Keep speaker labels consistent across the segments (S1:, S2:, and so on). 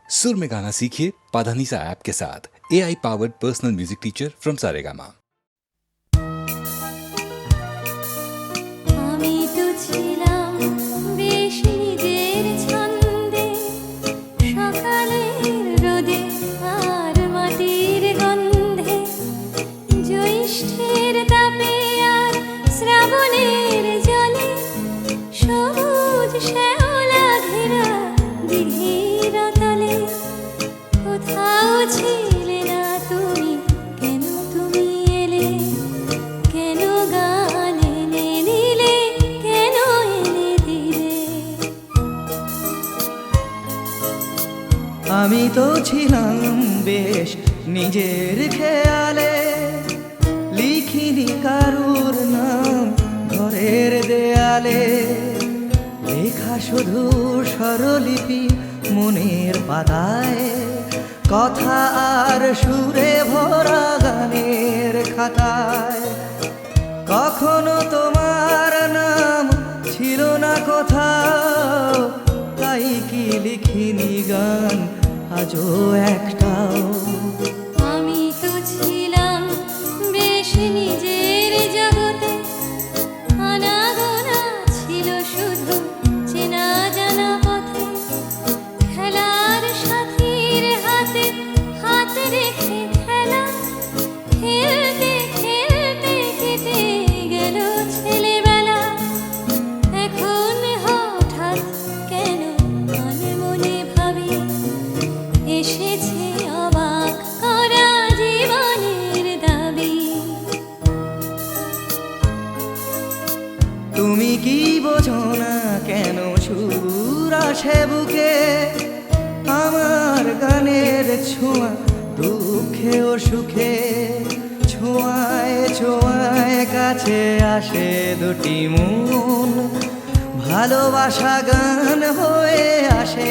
S1: सुर में गाना सीखिए पाधानीसा ऐप के साथ। AI powered personal music teacher from Saregama.
S2: আমি তো ছিলাম বেশ নিজের খেয়ালে, লিখিনি কারুর নাম ঘরের দেয়ালে, লেখা শুধু স্বরলিপি মনের পাতায়, কথা আর সুরে ভরা গানের খাতায়। কখনো তোমার নাম ছিল না কোথাও, তাই কি লিখিনি গান আজও একটাও।
S3: আমি তো ছিলাম বেশ নিজের জগতে, আনাগোনা ছিল শুধু চেনা জানা পথে, খেলার সাথীর হাতে হাত রেখে খেলা, খেলতে খেলতে কেটে গেল ছেলেবেলা। এখন হঠাৎ কেন মনে মনে ভাবি এসেছে অবাক করা জীবনের দাবি।
S2: তুমি কি বোঝো না কেন সুর আসে বুকে, আমার গানের ছোঁয়া দুঃখে ও সুখে, ছোঁয়ায় ছোঁয়ায় কাছে আসে দুটি মন, ভালোবাসা গান হয়ে আসে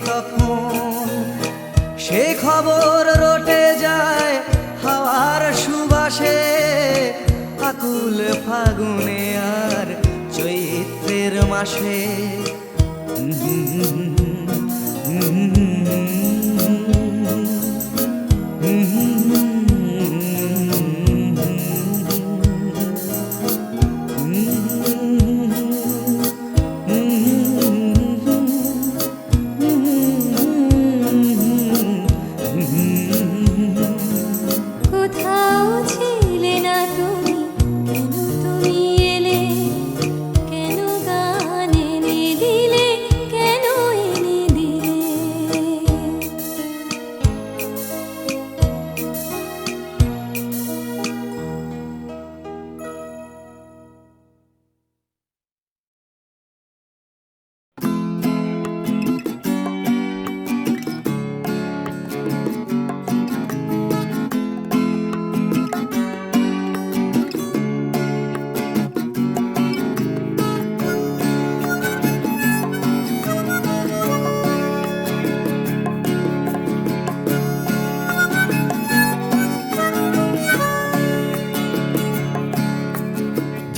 S2: তখন। সে খবর রটে যায় হাওয়ার সুবাসে, আকুল ফাগুনে আর চৈত্রের মাসে।
S3: কোথাও ছিলে না তুমি, কেন তুমি এলে, কেন গান এনে দিলে, কেন এনে দিলে।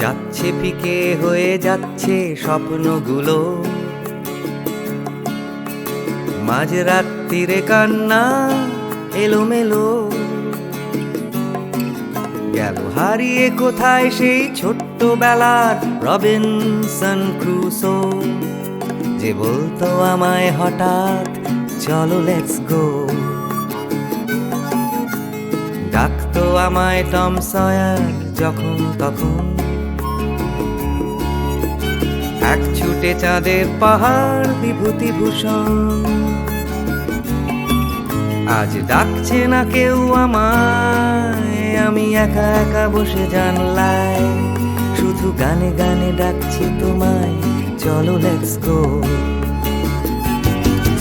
S2: যাচ্ছে ফিকে হয়ে যাচ্ছে স্বপ্নগুলো, মাঝরাত্রিরে কান্না এলোমেলো, গেল হারিয়ে কোথায় সেই ছোট্টবেলার রবিনসন ক্রুসো, যে বলতো আমায় হঠাৎ চলো লেটস গো। ডাকতো আমায় টম সয়ার যখন তখন, এক ছুটে চাঁদের পাহাড় বিভূতিভূষণ। আজ ডাকছে না কেউ আমায়, আমি একা একা বসে জানলায়, শুধু গানে গানে ডাকছি তোমায় চলো লেটস গো।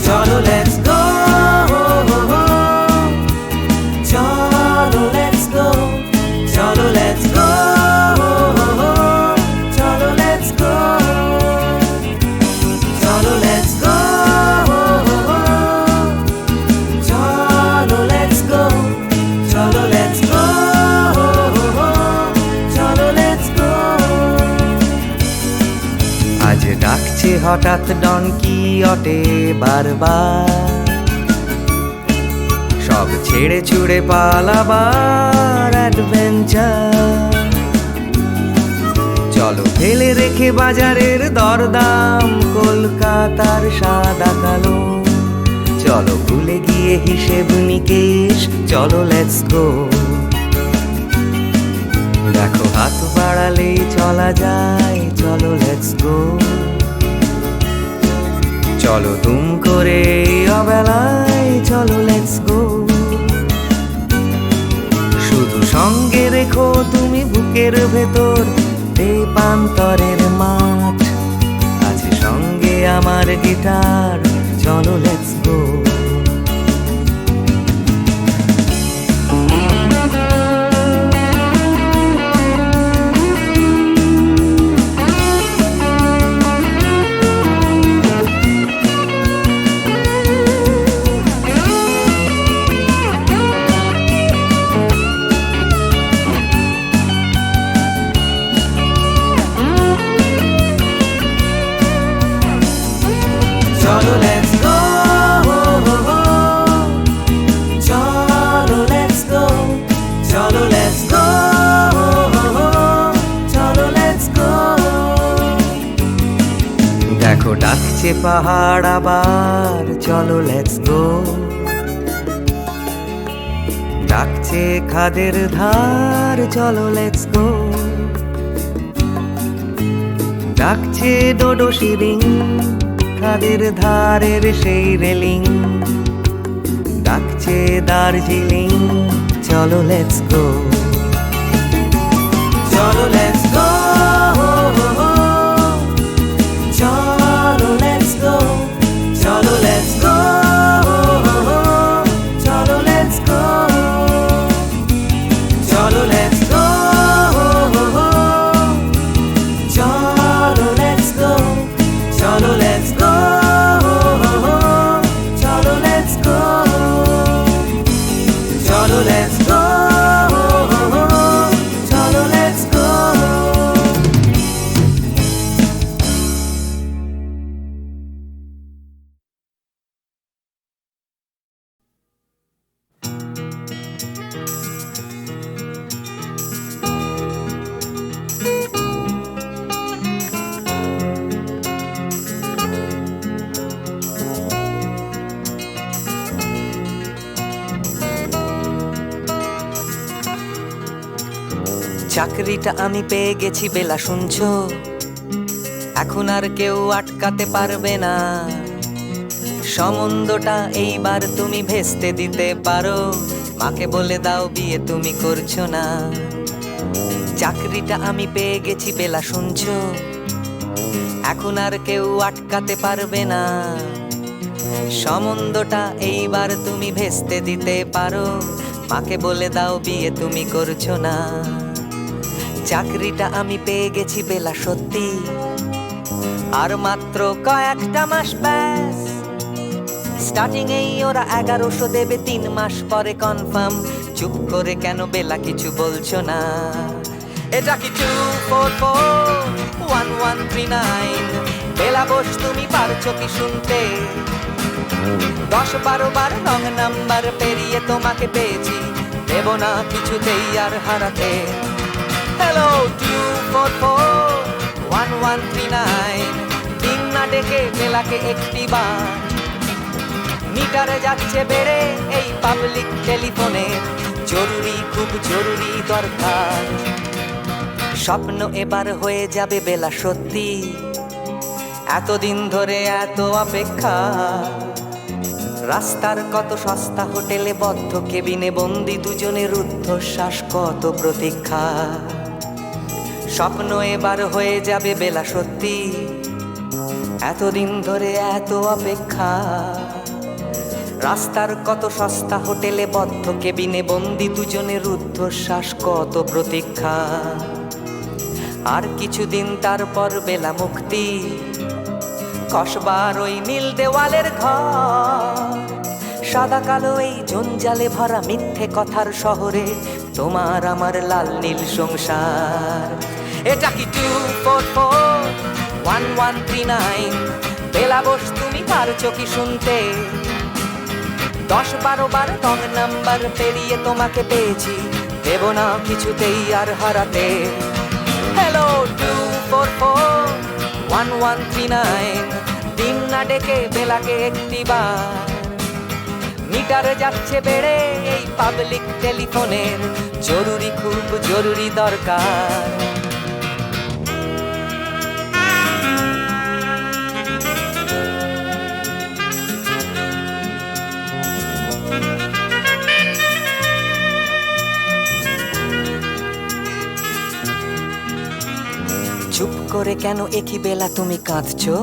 S2: চলো লেটস গো, চলো লেটস গো, চলো লেটস গো, চলো লেটস গো, চলো লেটস গো, চলো লেটস গো, চলো লেটস গো, চলো লেটস গো। আজ ডাকছে হঠাৎ ডন কিয়টে বারবার, ছেড়ে ছুড়ে পালাবার অ্যাডভেঞ্চার। চলো ফেলে রেখে বাজারের দরদাম, কলকাতার সাদা কালো। চলো ভুলে গিয়ে হিসেব নিকেশ, চলো লেটস গো। দেখো হাত বাড়ালেই চলা যায়, চলো লেটস গো। চলো দুম করে এই অবেলায়, চলো লেটস গো। শুধু সঙ্গে রেখো তুমি বুকের ভেতর দেবান্তরের মাঠ। আছে সঙ্গে আমার গিটার, চলো লেটস গো। চলো লেটস গো, চলো লেটস গো, চলো লেটস গো, চলো লেটস গো। দেখো ডাকছে পাহাড় আবার, চলো লেটস গো। ডাকছে খাদের ধার, চলো লেটস গো। ডাকছে ডোডো শিরিং, খাদের ধারের সেই রেলিং। ডাকছে দার্জিলিং, চলো লেটস গো। চলো লেটস গো, চলো লেটস গো, চলো লেটস গো, চলো লেটস গো, চলো লেটস গো, চলো লেটস গো, চলো লেটস গো, চলো লেটস গো, চলো লেটস গো, চলো লেটস গো। চাকরিটা আমি পেয়ে গেছি বেলা, শুনছো? এখন আর কেউ আটকাতে পারবে না। সম্বন্ধটা এইবার তুমি ভেস্তে দিতে পারো, মাকে বলে দাও বিয়ে তুমি করছো না। চাকরিটা আমি পেয়ে গেছি বেলা, শুনছো? এখন আর কেউ আটকাতে পারবে না। সম্বন্ধটা এইবার তুমি ভেস্তে দিতে পারো, মাকে বলে দাও বিয়ে তুমি করছো না। চাকরিটা আমি পেয়ে গেছি বেলা, সত্যি আর মাত্র কয়েকটা মাস ব্যাস। স্টার্টিং এই ওরা 1100 দেবে, 3 মাস পরে কনফার্ম। চুপ করে কেন বেলা কিছু বলছো না? এটা কি 2441139? বেলা বোস তুমি পারছো কি শুনতে? 10-12 বার রং নাম্বার পেরিয়ে তোমাকে পেয়েছি, দেব না কিছুতেই আর হারাতে। হ্যালো 2441139, দিন না ডেকে বেলাকে একটি বার। মিটারে যাচ্ছে বেড়ে এই পাবলিক টেলিফোনে, জরুরি খুব জরুরি দরকার। স্বপ্ন এবার হয়ে যাবে বেলা, সত্যি এতদিন ধরে এত অপেক্ষা। রাস্তার কত সস্তা হোটেলে বদ্ধ কেবিনে বন্দি দুজনের রুদ্ধশ্বাস, কত প্রতীক্ষা। স্বপ্ন এবার হয়ে যাবে বেলা, সত্যি এতদিন ধরে এত অপেক্ষা। রাস্তার কত সস্তা হোটেলে বদ্ধ কেবিনে বন্দি দুজনের রুদ্ধশ্বাস, কত প্রতীক্ষা। আর কিছুদিন তারপর বেলা মুক্তি, কসবার ওই নীল দেওয়ালের ঘর। সাদা কালো এই জঞ্জালে ভরা মিথ্যে কথার শহরে তোমার আমার লাল নীল সংসার। এটা কি 2441139? বেলা বোস তুমি পারছো কি শুনতে? 10-12 বার রং নাম্বার পেরিয়ে তোমাকে পেয়েছি, দেব না কিছুতেই আর হারাতে। হ্যালো 244-1139, দিন না ডেকে বেলাকে একটিবার। মিটার যাচ্ছে বেড়ে এই পাবলিক টেলিফোনের, জরুরি খুব জরুরি দরকার। চুপ করে কেন একই বেলা তুমি কাঁদছো?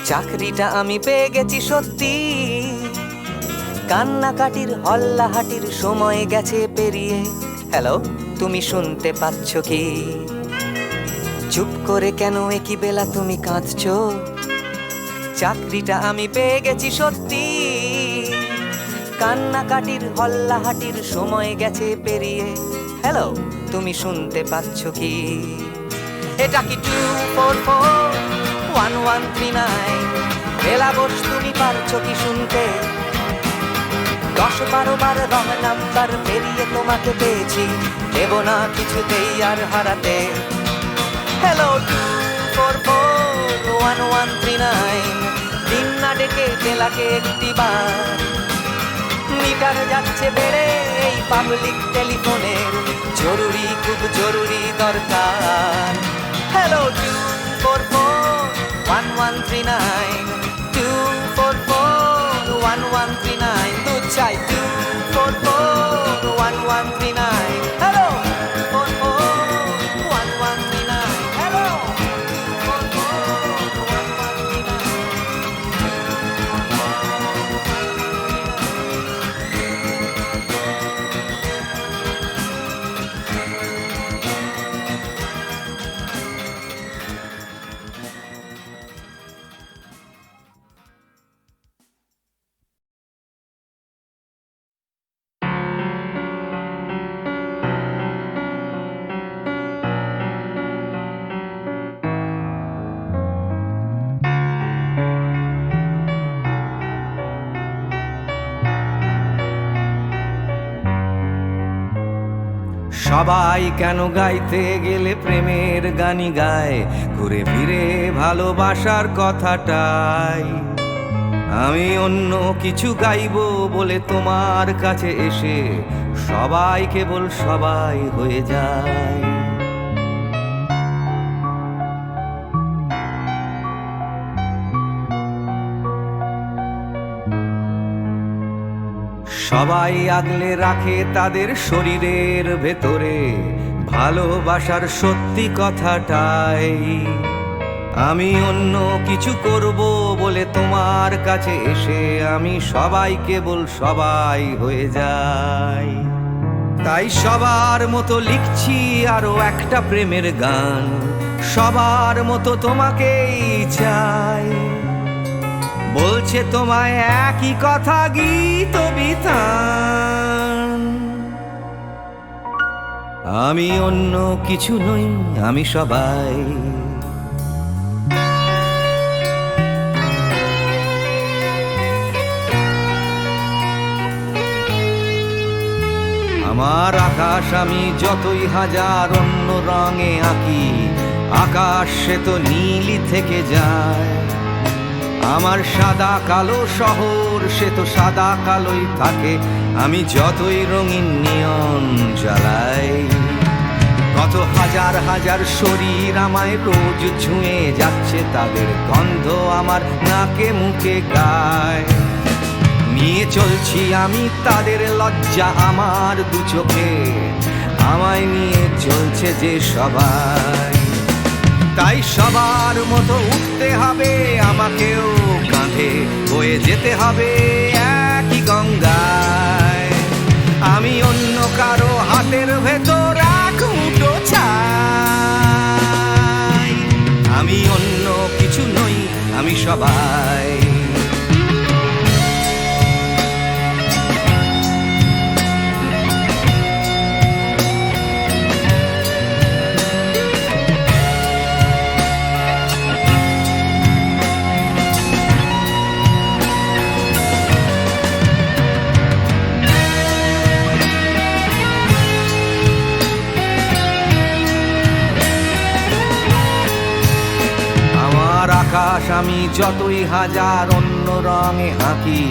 S2: চাকরিটা আমি পেয়ে গেছি সত্যি, কান্নাকাটির হল্লাহাটির সময় গেছে পেরিয়ে। হ্যালো, তুমি শুনতে পাচ্ছ কি? চুপ করে কেন একই বেলা তুমি কাঁদছো? চাকরিটা আমি পেয়ে গেছি সত্যি, কান্নাকাটির হল্লাহাটির সময় গেছে পেরিয়ে। হ্যালো, তুমি শুনতে পাচ্ছ কি? এটা কি 244-1139? বেলা বস, তুমি পারছো কি শুনতে? 10-12 বার রং নাম্বার পেরিয়ে তোমাকে পেয়েছি, দেব না কিছুতেই আর হারাতে। হ্যালো 244-1139, দিন না ডেকে বেলাকে একটিবার। মিটার যাচ্ছে বেড়ে এই পাবলিক টেলিফোনের, জরুরি খুব জরুরি দরকার। হ্যালো 244-1139, 244-1139, দুধ চাই 244-1139। Hello 244-1139, hello 244-1139। সবাই কেন গাইতে গেলে প্রেমের গানই গায়, ঘুরে ফিরে ভালোবাসার কথাটাই। আমি অন্য কিছু গাইবো বলে তোমার কাছে এসে সবাই কেবল সবাই হয়ে যায়। সবাই আগলে রাখে তাদের শরীরের ভেতরে ভালোবাসার সত্যি কথাটাই। আমি অন্য কিছু করব বলে তোমার কাছে এসে আমি সবাই কেবল সবাই হয়ে যাই। তাই সবার মতো লিখছি আরো একটা প্রেমের গান, সবার মতো তোমাকেই চাই। বলছে তোমায় একই কথা গীত বিতান। আমি অন্য কিছু নই, আমি সবাই। আমার আকাশ আমি যতই হাজার অন্য রঙে আঁকি, আকাশ সে তো নীলই থেকে যায়। আমার সাদা কালো শহর সে তো সাদা কালোই থাকে, আমি যতই রঙিন নিয়ন জ্বালাই। কত হাজার হাজার শরীর আমায় রোজ ছুঁয়ে যাচ্ছে, তাদের গন্ধ আমার নাকে মুখে গায়। নিয়ে চলছি আমি তাদের লজ্জা আমার দু চোখে, আমায় নিয়ে চলছে যে সবাই। তাই সবার মতো উঠতে হবে আমাকেও, কাঁধে বয়ে যেতে হবে একই গঙ্গায়। আমি অন্য কারো হাতের ভেতর এক মুঠো চাই। আমি অন্য কিছু নই, আমি সবাই। আকাশ আমি যতই হাজার অন্য রঙে আঁকি,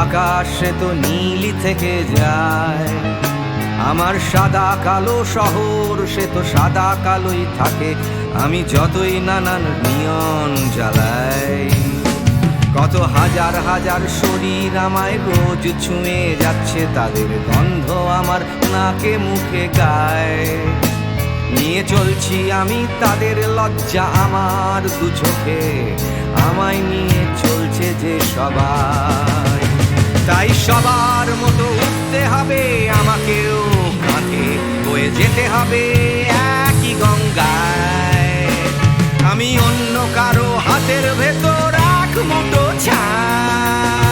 S2: আকাশ সে তো নীলই থেকে যায়। আমার সাদা কালো শহর সে তো সাদা কালোই থাকে, আমি যতই নানান নিয়ন জ্বালাই। কত হাজার হাজার শরীর আমায় রোজ ছুঁয়ে যাচ্ছে, তাদের গন্ধ আমার নাকে মুখে গায়। নিয়ে চলছি আমি তাদের লজ্জা আমার দু চোখে, আমায় নিয়ে চলছে যে সবাই। তাই সবার মতো উঠতে হবে আমাকেও, কাঁধে বয়ে যেতে হবে একই গঙ্গায়। আমি অন্য কারো হাতের ভেতর এক মুঠো ছাই,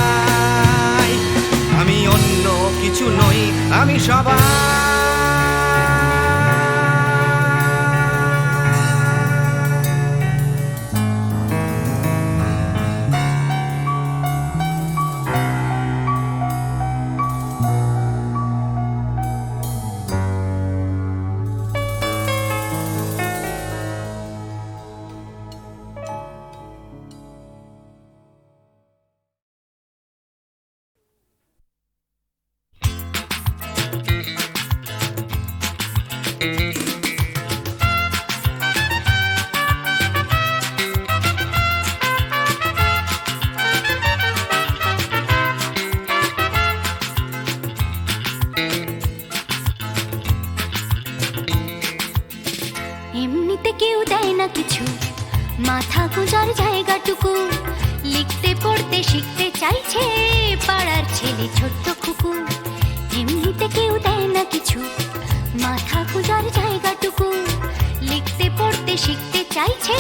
S2: আমি অন্য কিছু নই, আমি সবাই।
S3: এমনিতে কেউ দেয় না কিছু, মাথা গোঁজার জায়গাটুকু। লিখতে পড়তে শিখতে চাইছে পাড়ার ছেলে ছোট্ট খুকু। এমনিতে কেউ দেয় না কিছু, মাথা গোঁজার জায়গাটুকু। লিখতে পড়তে শিখতে চাইছে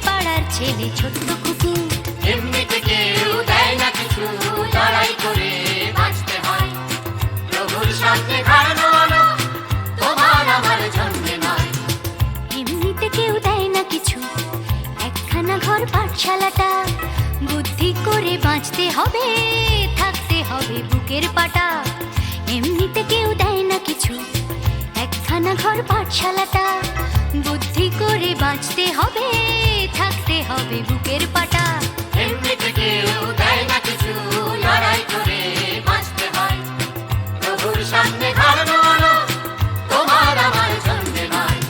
S3: পাড়ার ছেলে ছোট্ট খুকু।
S4: এমনিতে কেউ দেয় না কিছু, লড়াই করে বাঁচতে হয়। প্রভুর সামনে ঘাড়ানো তোমার আমার জন্মে নয়।
S3: এমনিতে কেউ দেয় না কিছু, একখানা ঘর পাঠশালাটা। বুদ্ধি করে বাঁচতে হবে, থাকতে হবে বুকের পাটা। এমনিতে কেউ দেয় না কিছু, একখানা ঘর পাঠশালাটা। বুদ্ধি করে বাঁচতে হবে, থাকতে হবে বুকের পাটা।
S4: এমনিতে কেউ দেয় না কিছু, লড়াই করে বাঁচতে হয়। প্রভুর সামনে ঘাড়ানো তোমার আমার জন্মে নয়।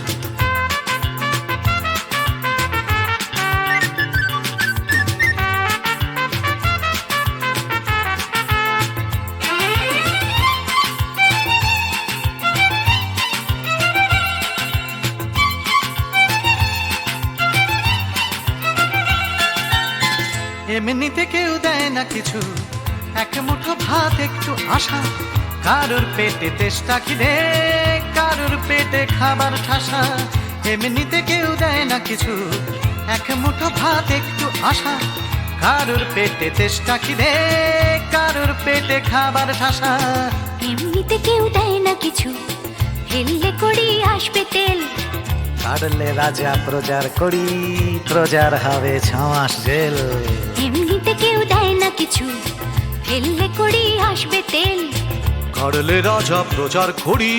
S5: এমনিতে কেউ দেয় না কিছু, এক মুঠো ভাত একটু আশা। কারোর পেটে তেষ্টা খিদে, কারোর পেটে খাবার ঠাসা। এমনিতে কেউ দেয় না কিছু, এক মুঠো ভাত একটু আশা। কারোর পেটে তেষ্টা খিদে, কারোর পেটে খাবার ঠাসা।
S3: এমনিতে কেউ দেয় না কিছু, ফেললে করি আসবে তেল।
S5: কাটলে রাজা প্রজার করি, প্রজার হবে 6 মাস জেল।
S3: এমনিতে কেউ দেয় না কিছু, ফেললে করি আসবে তেল।
S5: কাটলে রাজা প্রজার করি,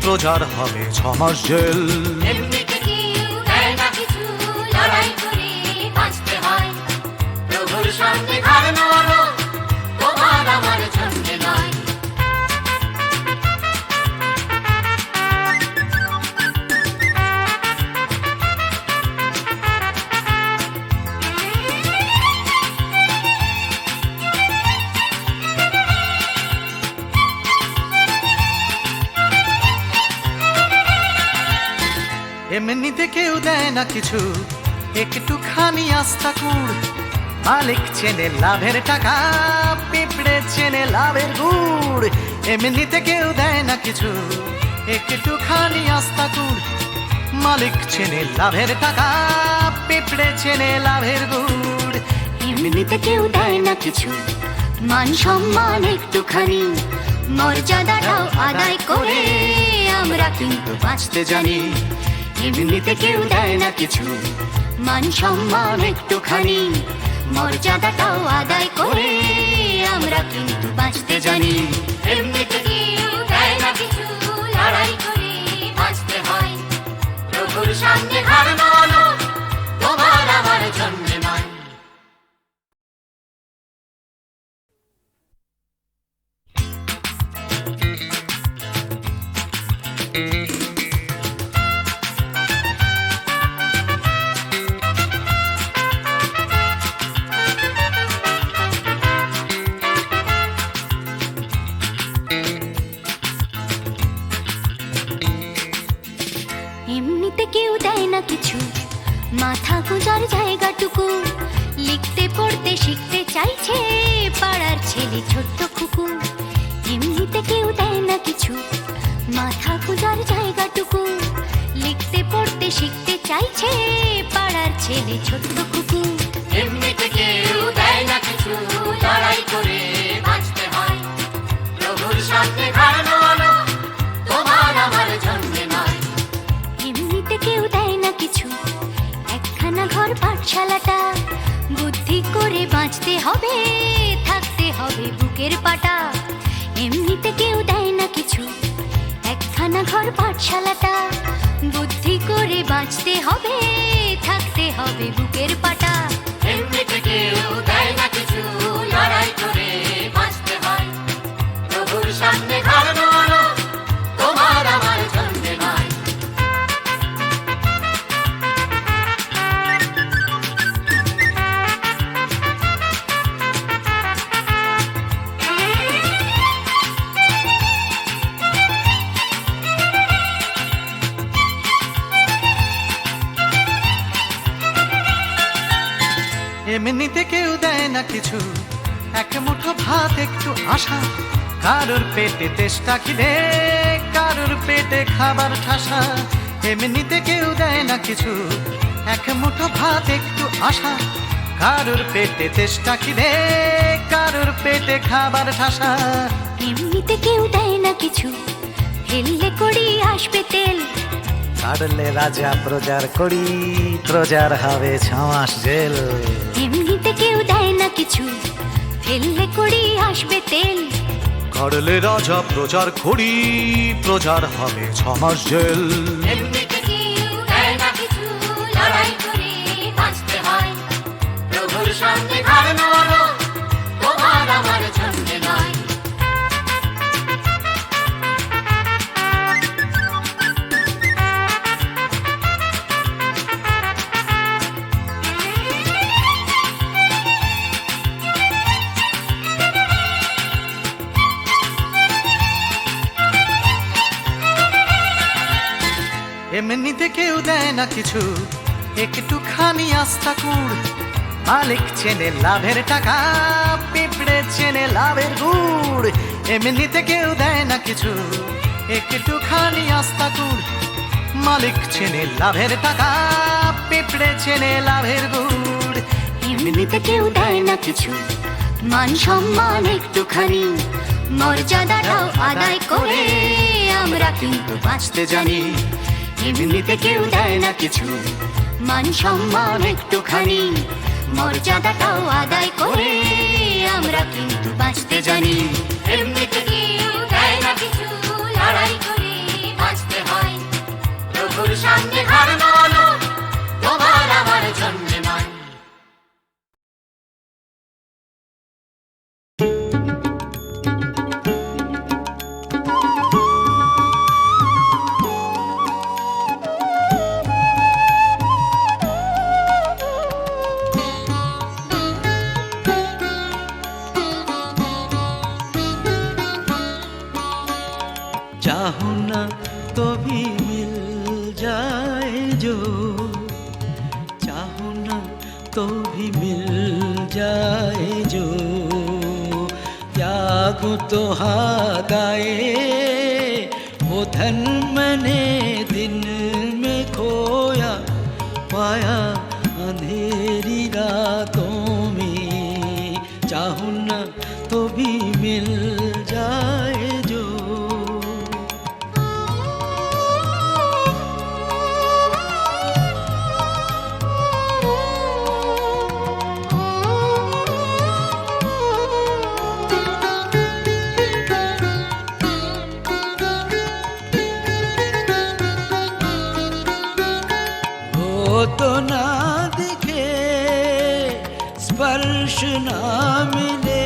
S5: প্রজার হবে 6 মাস জেল।
S4: এমনিতে কেউ দেয় না কিছু, লড়াই করে বাঁচতে হয়। প্রভুর সামনে ঘাড়ানো তোমার আমার জন্মে নয়।
S5: এমনিতে কেউ দেয় না কিছু, একটুখানি আস্থা কুড়। মালিক চেনে লাভের টাকা, পিঁপড়ে চেনে লাভের গুড়। এমনিতে কেউ দেয় না কিছু, একটুখানি আস্থা কুড়। মালিক চেনে লাভের টাকা, পিঁপড়ে চেনে লাভের গুড়।
S3: এমনিতে কেউ দেয় না কিছু, মান সম্মান একটুখানি। মর্যাদাটাও আদায় করে আমরা কিন্তু বাঁচতে জানি। এমনিতে কেউ দেয় না কিছু, মান সম্মান একটুখানি। মর্যাদাটাও আদায় করে আমরা কিন্তু বাঁচতে জানি।
S4: এমনিতে কেউ দেয় না কিছু, লড়াই করে বাঁচতে হয়। প্রভুর সামনে ঘাড়ানো তোমার আমার জন্মে নয়।
S3: জায়গাটুকু লিখতে পড়তে শিখতে চাইছে পাড়ার ছেলে ছোট্ট খুকু। এমনিতে কেউ দেয় না কিছু, মাথা গুজার জায়গাটুকু লিখতে পড়তে শিখতে চাইছে পাড়ার ছেলে ছোট্ট খুকু।
S4: এমনিতে কেউ দেয় না কিছু, লড়াই করে বাঁচতে হয়। প্রভুর সামনে দাঁড়ানো আলো তোমার আমার জন্যে নয়।
S3: এমনিতে কেউ দেয় না কিছু, একখানা ঘর পাঠশালাটা বুদ্ধি করে বাঁচতে হবে, থাকতে হবে বুকের পাটা। এমনিতে কেউ দেয় না কিছু, একখানা ঘর পাঠশালাটা বুদ্ধি করে বাঁচতে হবে, থাকতে হবে বুকের পাটা।
S4: এমনিতে কেউ দেয় না কিছু, লড়াই করে বাঁচতে হয়। প্রভুর সামনে দাঁড়ানো আলো তোমার আমার জন্যে নয়।
S5: এমনিতে কেউ দেয় না কিছু, এক মুঠো ভাত একটু আশা। কারোর পেটে তেষ্টা খিদে, কারোর পেটে খাবার ঠাসা। এমনিতে কেউ দেয় না কিছু, এক মুঠো ভাত একটু আশা। কারোর পেটে তেষ্টা খিদে, কারোর পেটে খাবার ঠাসা।
S3: এমনিতে কেউ দেয় না কিছু, ফেললে করি আসবে তেল।
S5: ছাড়লে রাজা প্রজার করি, প্রজার হবে 6 মাস জেল।
S3: এমনিতে কেউ দেয় না কিছু, ফেললে করি আসবে তেল।
S5: করলে রাজা প্রজার করি, প্রজার হবে 6 মাস জেল।
S4: এমনিতে কেউ দেয় না কিছু, লড়াই করে বাঁচতে হয়। প্রভুর সামনে দাঁড়ানো আলো তোমার আমার জন্যে নয়।
S5: এমনিতে কেউ দেয় না কিছু, একটুখানি আস্থা কুড়। মালিক চেনে লাভের টাকা, পিঁপড়ে চেনে লাভের গুড়। এমনিতে কেউ দেয় না কিছু, একটুখানি আস্থা কুড়। মালিক চেনে লাভের টাকা, পিঁপড়ে চেনে লাভের গুড়।
S3: এমনিতে কেউ দেয় না কিছু, মান সম্মান একটুখানি, মর্যাদাটাও আদায় করে আমরা কিন্তু বাঁচতে জানি। এমনিতে কেউ দেয় না কিছু, মান সম্মান একটুখানি, মর্যাদাটাও আদায় করে আমরা কিন্তু বাঁচতে জানি।
S4: এমনিতে কেউ দেয় না কিছু, লড়াই করে বাঁচতে হয়। প্রভুর সামনে দাঁড়ানো আলো তোমার আমার জন্যে নয়।
S2: चाहूं ना तो भी मिल जाए जो, चाहूं ना तो भी मिल जाए जो। त्यागूं तो हाथ आए वो धन मैंने दिन में खोया, पाया अंधेरी रातों में। चाहूं ना तो भी मिल जाए जो। तो ना दिखे, स्पर्श ना मिले,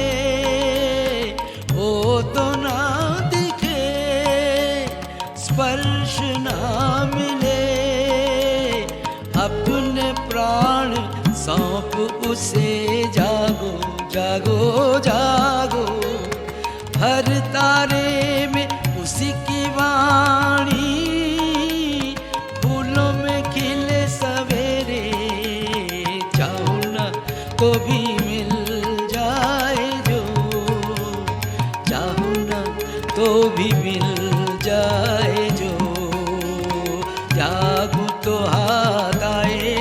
S2: वो तो ना दिखे, स्पर्श ना मिले। अपने प्राण सौंप उसे, जागो जागो जागो। हर तारे में उसी की वाणी, फूलों में खिले सवेरे। चाहो
S6: चाहूं ना तो भी मिल जाए जो, जागूं तो हाथ आए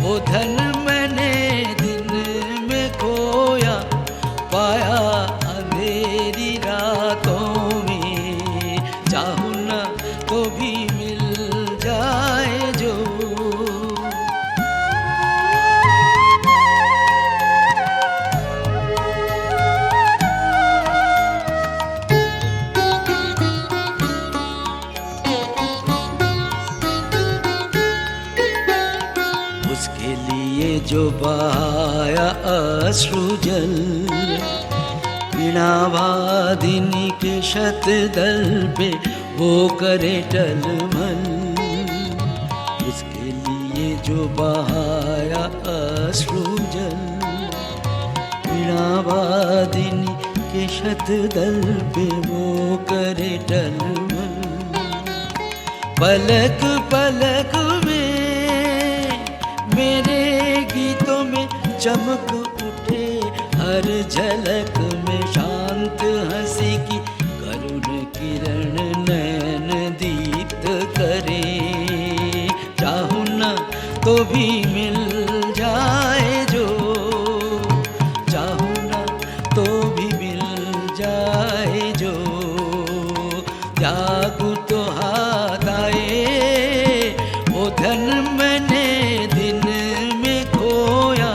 S6: वो धन मैंने दिन में खोया, पाया अंधेरी रातों में, चाहूं ना तो भी मिल जाए जो। उसके लिए जो बहाया अश्रुजल, बिना वादिनी के शतदल पे वो करे टलमल। उसके लिए जो बहाया अश्रुजल, बिना वादिनी के शतदल पे वो करे टलमल। पलक पलक में मेरे गीतों में चमक उठे, हर झलक में शांत हंसी की करुण किरण नैन दीप्त करे। चाहूं ना तो भी मिल जाए जो, चाहूं ना तो भी मिल जाए जो, जागूं तो हाथ आए वो धन मैंने दिन में खोया,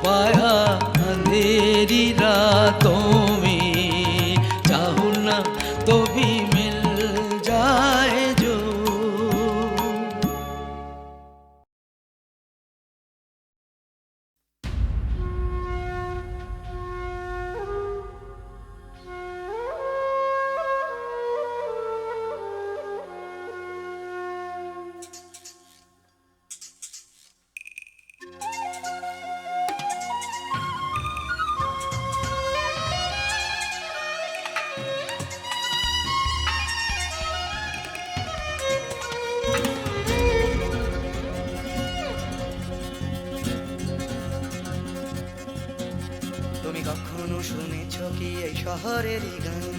S6: पाया अंधेरी रातों में, चाहूं ना तो भी मिल जाए जो।
S2: তুমি কখনো শুনেছ কি এই শহরেরই গান?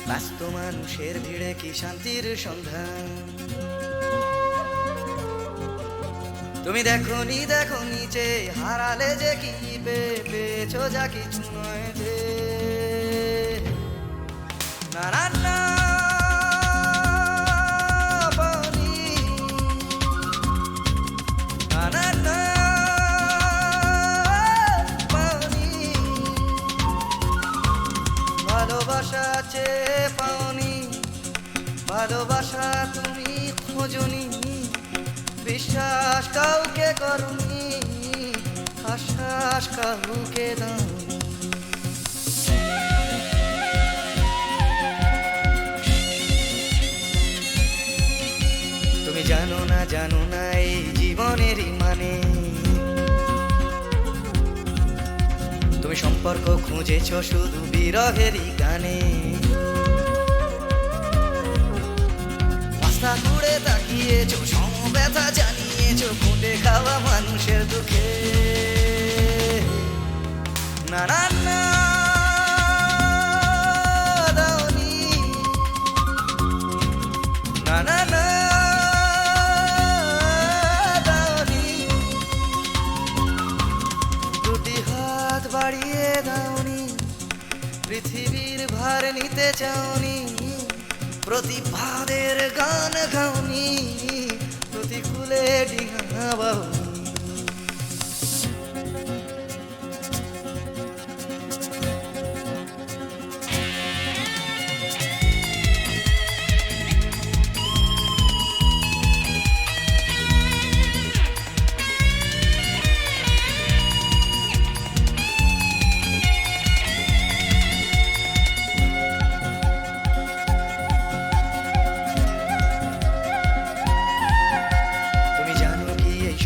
S2: ব্যস্ত মানুষের ভিড়ে কি শান্তির সন্ধান? তুমি দেখোনি দেখোনি যে হারালে যে কি পেয়েছো যা কিছু নয় যে। না না না পাওনি, না না না পাওনি, ভালোবাসা আছে পাওনি, ভালোবাসা তুমি খোঁজনি, বিশ্বাস কাউকে করনি, আশ্বাস কাউকে দাওনি। তুমি জানো না এই জীবনেরই মানে, তুমি সম্পর্ক খুঁজেছ শুধু বিরহেরই গানে। রাস্তা ঘুরে তাকিয়েছো, সমব্যথা জানিয়েছো, খুঁটে খাওয়া মানুষের দুঃখে। না না না দাওনি, না না না দাওনি, দুটি হাত বাড়িয়ে দাওনি, পৃথিবীর ভার নিতে চাওনি, প্রতিবাদের গান গাওনি, প্রতিকূলে ডিঙা বাওনি।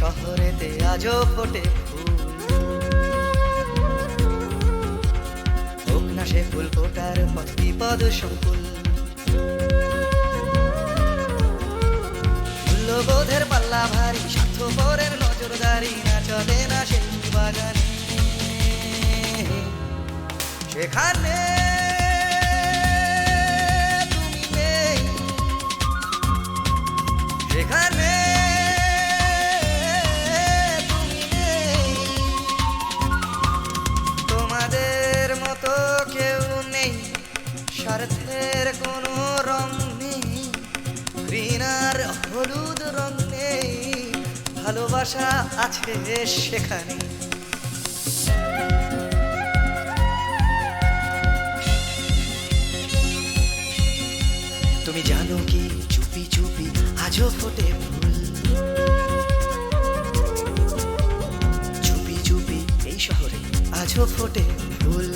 S2: শহরেতে আজও ফোটে ফুল, হোক না সে ফুল ফোটার পথ বিপদ সংকুল। মূল্যবোধের পাল্লা ভারী, স্বার্থপরের নজরদারি, না চলে না সেই বাগানে। সেখানে তুমি নেই, সেখানে তুমি নেই, তোমাদের মতো কেউ নেই, স্বার্থের কোনো রং নেই, ঘৃণার হলুদ রং নেই, ভালোবাসা আছে সেখানে। তুমি জানো কি চুপি চুপি আজও ফোটে ফুল, চুপি চুপি এই শহরে আজও ফোটে ফুল।